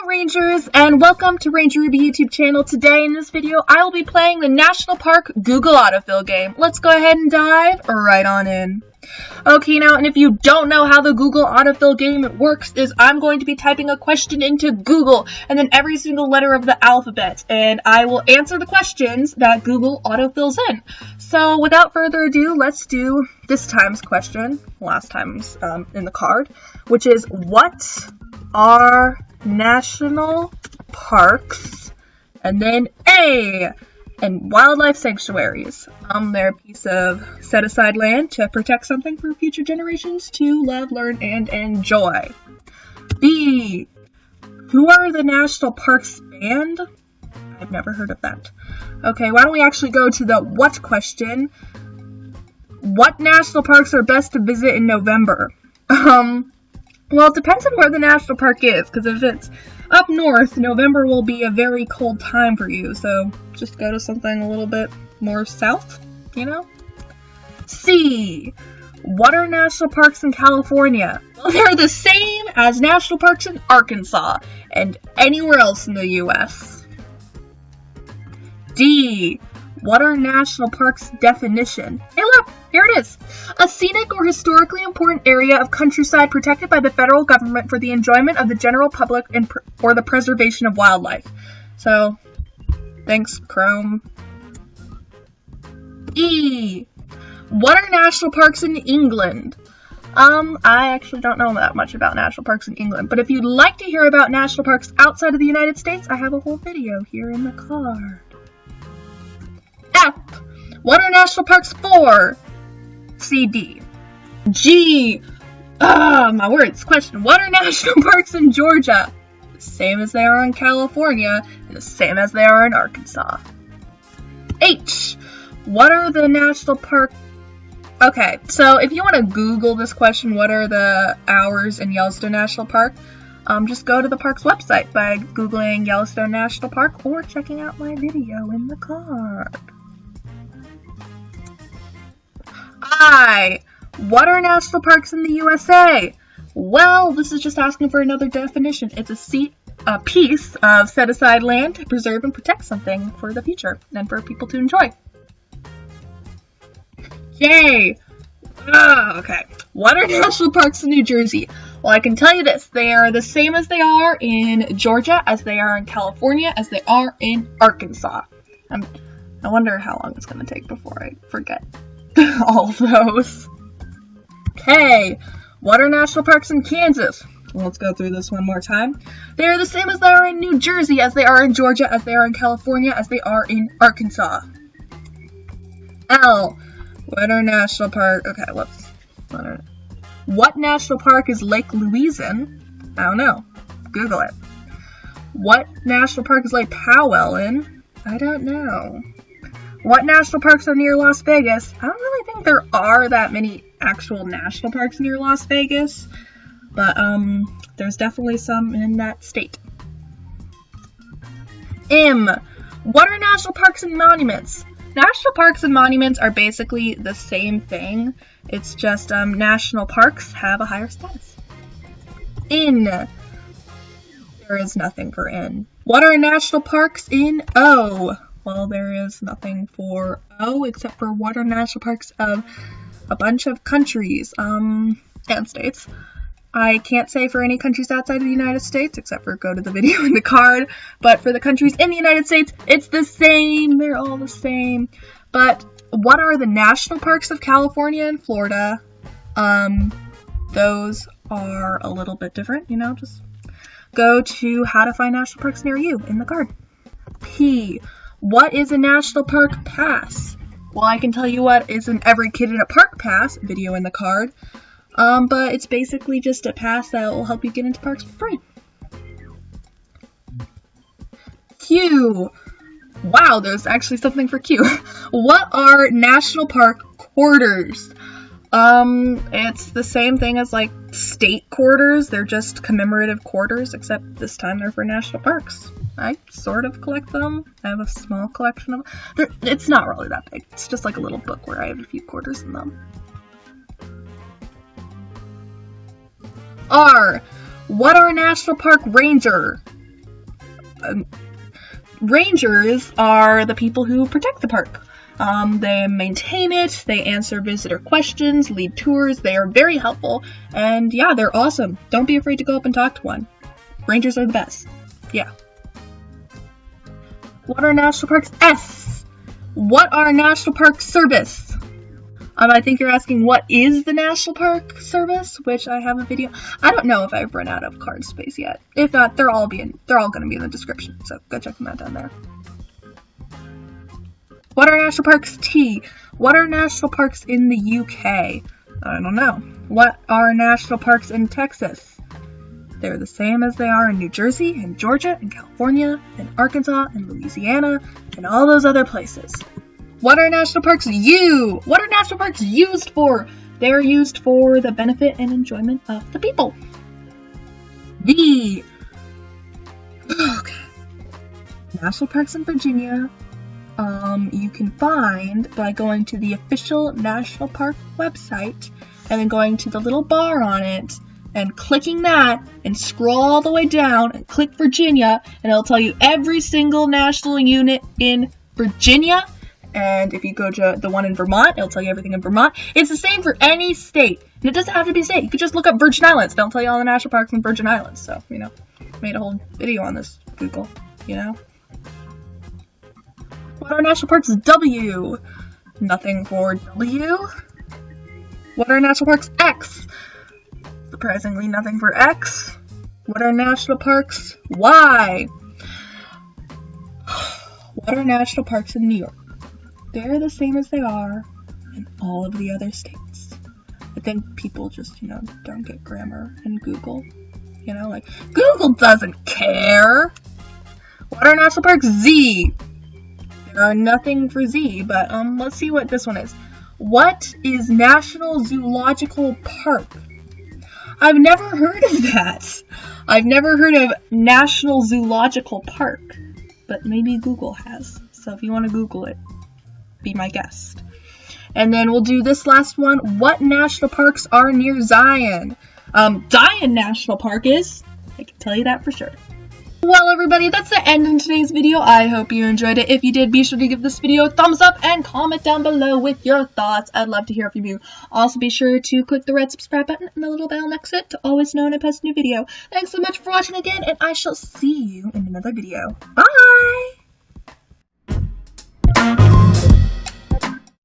Rangers, and welcome to Ranger Ruby YouTube channel. Today in this video I will be playing the National Park Google Autofill game. Let's go ahead and dive right on in. Okay, now, and if you don't know how the Google Autofill game works, is I'm going to be typing a question into Google and then every single letter of the alphabet, and I will answer the questions that Google autofills in. So without further ado, let's do this time's question, last time's in the card, which is what are national parks, and then A, and wildlife sanctuaries. They're a piece of set-aside land to protect something for future generations to love, learn, and enjoy. B, who are the national parks banned? I've never heard of that. Okay, why don't we actually go to the what question. What national parks are best to visit in November? Well, it depends on where the national park is, because if it's up north, November will be a very cold time for you, so just go to something a little bit more south, you know? C, what are national parks in California? Well, they're the same as national parks in Arkansas and anywhere else in the U.S. D, what are national parks' definition? Hey look, here it is. A scenic or historically important area of countryside protected by the federal government for the enjoyment of the general public and or the preservation of wildlife. So, thanks, Chrome. E, what are national parks in England? I actually don't know that much about national parks in England, but if you'd like to hear about national parks outside of the United States, I have a whole video here in the card. F, what are national parks for? C, D. G, my words, question, what are national parks in Georgia? The same as they are in California, and the same as they are in Arkansas. H, what are the national park... Okay, so if you want to Google this question, what are the hours in Yellowstone National Park, just go to the park's website by Googling Yellowstone National Park or checking out my video in the card. I, what are national parks in the USA? Well, this is just asking for another definition. It's a piece of set-aside land to preserve and protect something for the future and for people to enjoy. J, okay. What are national parks in New Jersey? Well, I can tell you this. They are the same as they are in Georgia, as they are in California, as they are in Arkansas. I wonder how long it's going to take before I forget all of those. Okay, what are national parks in Kansas? Let's go through this one more time. They are the same as they are in New Jersey, as they are in Georgia, as they are in California, as they are in Arkansas. L, what are national park? Okay, what national park is Lake Louise in? I don't know. Google it. What national park is Lake Powell in? I don't know. What national parks are near Las Vegas? I don't really think there are that many actual national parks near Las Vegas, but there's definitely some in that state. M, what are national parks and monuments? National parks and monuments are basically the same thing. It's just national parks have a higher status. N, there is nothing for N. What are national parks in O? Well, there is nothing for O except for what are national parks of a bunch of countries and states. I can't say for any countries outside of the United States, except for go to the video in the card, but for the countries in the United States, it's the same. They're all the same. But what are the national parks of California and Florida? Those are a little bit different, you know, just go to how to find national parks near you in the card. P, what is a national park pass? Well, I can tell you what is an Every Kid in a Park pass, video in the card. But it's basically just a pass that will help you get into parks for free. Q. Wow, there's actually something for Q. What are national park quarters? It's the same thing as like state quarters. They're just commemorative quarters, except this time they're for national parks. I sort of collect them. I have a small collection of them. It's not really that big. It's just like a little book where I have a few quarters in them. are, what are a national park ranger? Rangers are the people who protect the park. They maintain it, they answer visitor questions, lead tours, they are very helpful, and yeah, they're awesome. Don't be afraid to go up and talk to one. Rangers are the best. Yeah. What are national parks? S. What are National Park Service? I think you're asking what is the National Park Service, which I have a video. I don't know if I've run out of card space yet. If not, they're all going to be in the description, so go check them out down there. What are national parks? T. What are national parks in the UK? I don't know. What are national parks in Texas? They're the same as they are in New Jersey, and Georgia, and California, and Arkansas, and Louisiana, and all those other places. What are national parks What are national parks used for? They're used for the benefit and enjoyment of the people. V. Okay. National parks in Virginia, you can find by going to the official national park website and then going to the little bar on it and clicking that and scroll all the way down and click Virginia, and it'll tell you every single national unit in Virginia. And if you go to the one in Vermont, it'll tell you everything in Vermont. It's the same for any state. And it doesn't have to be a state. You could just look up Virgin Islands. They'll tell you all the national parks in Virgin Islands. So, you know, made a whole video on this, Google, you know. What are national parks W? Nothing for W. What are national parks X? Surprisingly, nothing for X. What are national parks Y? What are national parks in New York? They're the same as they are in all of the other states. I think people just, you know, don't get grammar in Google. You know, like, Google doesn't care! What are national parks Z? There are nothing for Z, but let's see what this one is. What is National Zoological Park? I've never heard of that. I've never heard of National Zoological Park, but maybe Google has. So if you want to Google it, be my guest. And then we'll do this last one. What national parks are near Zion? Zion National Park is. I can tell you that for sure. Well, everybody, that's the end of today's video. I hope you enjoyed it. If you did, be sure to give this video a thumbs up and comment down below with your thoughts. I'd love to hear from you. Also, be sure to click the red subscribe button and the little bell next to it to always know when I post a new video. Thanks so much for watching again, and I shall see you in another video. Bye!